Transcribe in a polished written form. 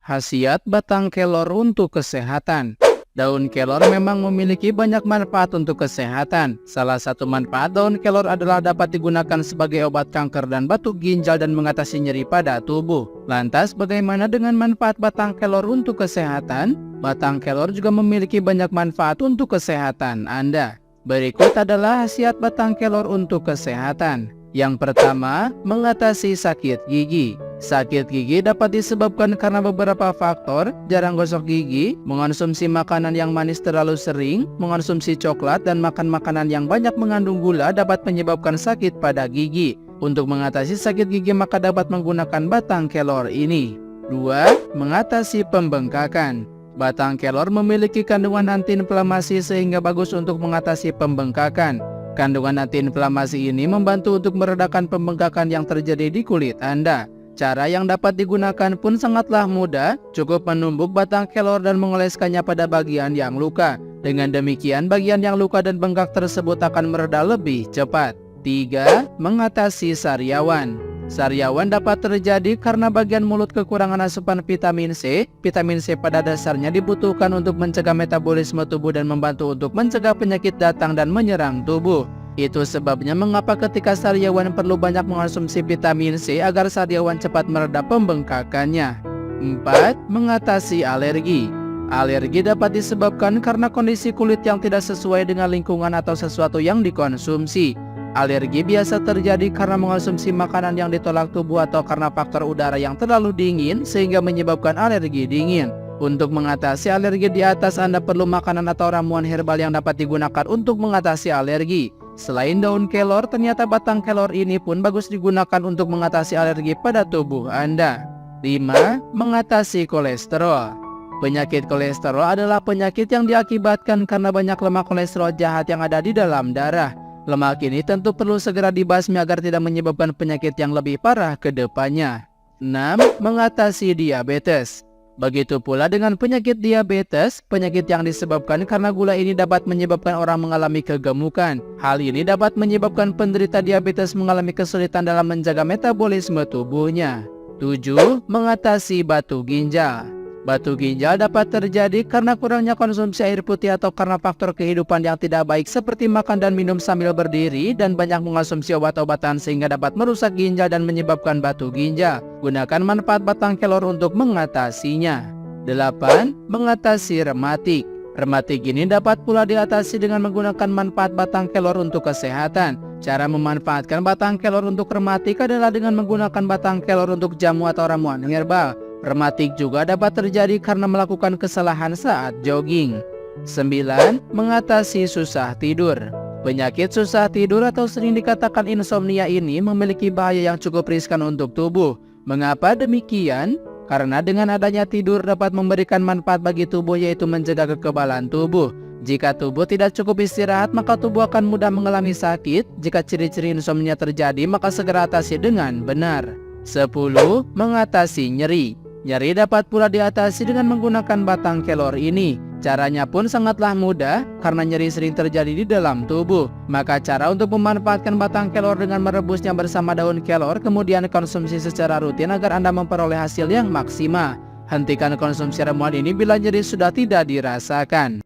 Khasiat batang kelor untuk kesehatan. Daun kelor memang memiliki banyak manfaat untuk kesehatan. Salah satu manfaat daun kelor adalah dapat digunakan sebagai obat kanker dan batuk ginjal dan mengatasi nyeri pada tubuh. Lantas, bagaimana dengan manfaat batang kelor untuk kesehatan? Batang kelor juga memiliki banyak manfaat untuk kesehatan Anda. Berikut adalah khasiat batang kelor untuk kesehatan. Yang pertama, mengatasi sakit gigi. Sakit gigi dapat disebabkan karena beberapa faktor: jarang gosok gigi, mengonsumsi makanan yang manis terlalu sering, mengonsumsi coklat, dan makan makanan yang banyak mengandung gula dapat menyebabkan sakit pada gigi. Untuk mengatasi sakit gigi maka dapat menggunakan batang kelor ini. 2. Mengatasi pembengkakan. Batang kelor memiliki kandungan antiinflamasi sehingga bagus untuk mengatasi pembengkakan. Kandungan antiinflamasi ini membantu untuk meredakan pembengkakan yang terjadi di kulit Anda. Cara yang dapat digunakan pun sangatlah mudah, cukup menumbuk batang kelor dan mengoleskannya pada bagian yang luka. Dengan demikian, bagian yang luka dan bengkak tersebut akan mereda lebih cepat. 3. Mengatasi sariawan. Sariawan dapat terjadi karena bagian mulut kekurangan asupan vitamin C. Vitamin C pada dasarnya dibutuhkan untuk mencegah metabolisme tubuh dan membantu untuk mencegah penyakit datang dan menyerang tubuh. Itu sebabnya mengapa ketika sariawan perlu banyak mengonsumsi vitamin C agar sariawan cepat mereda pembengkakannya. 4. Mengatasi alergi. Alergi dapat disebabkan karena kondisi kulit yang tidak sesuai dengan lingkungan atau sesuatu yang dikonsumsi. Alergi biasa terjadi karena mengonsumsi makanan yang ditolak tubuh atau karena faktor udara yang terlalu dingin sehingga menyebabkan alergi dingin. Untuk mengatasi alergi di atas, Anda perlu makanan atau ramuan herbal yang dapat digunakan untuk mengatasi alergi. Selain daun kelor, ternyata batang kelor ini pun bagus digunakan untuk mengatasi alergi pada tubuh Anda. 5. Mengatasi kolesterol. Penyakit kolesterol adalah penyakit yang diakibatkan karena banyak lemak kolesterol jahat yang ada di dalam darah. Lemak ini tentu perlu segera dibasmi agar tidak menyebabkan penyakit yang lebih parah ke depannya. 6. Mengatasi diabetes. Begitu pula dengan penyakit diabetes, penyakit yang disebabkan karena gula ini dapat menyebabkan orang mengalami kegemukan. Hal ini dapat menyebabkan penderita diabetes mengalami kesulitan dalam menjaga metabolisme tubuhnya. 7. Mengatasi batu ginjal. Batu ginjal dapat terjadi karena kurangnya konsumsi air putih atau karena faktor kehidupan yang tidak baik seperti makan dan minum sambil berdiri dan banyak mengonsumsi obat-obatan sehingga dapat merusak ginjal dan menyebabkan batu ginjal. Gunakan manfaat batang kelor untuk mengatasinya. 8. Mengatasi rematik. Rematik ini dapat pula diatasi dengan menggunakan manfaat batang kelor untuk kesehatan. Cara memanfaatkan batang kelor untuk rematik adalah dengan menggunakan batang kelor untuk jamu atau ramuan herbal. Rematik juga dapat terjadi karena melakukan kesalahan saat jogging. 9. Mengatasi susah tidur. Penyakit susah tidur atau sering dikatakan insomnia ini memiliki bahaya yang cukup riskan untuk tubuh. Mengapa demikian? Karena dengan adanya tidur dapat memberikan manfaat bagi tubuh, yaitu menjaga kekebalan tubuh. Jika tubuh tidak cukup istirahat, maka tubuh akan mudah mengalami sakit. Jika ciri-ciri insomnia terjadi, maka segera atasi dengan benar. 10. Mengatasi nyeri. Nyeri dapat pula diatasi dengan menggunakan batang kelor ini. Caranya pun sangatlah mudah karena nyeri sering terjadi di dalam tubuh. Maka cara untuk memanfaatkan batang kelor dengan merebusnya bersama daun kelor kemudian konsumsi secara rutin agar Anda memperoleh hasil yang maksimal. Hentikan konsumsi ramuan ini bila nyeri sudah tidak dirasakan.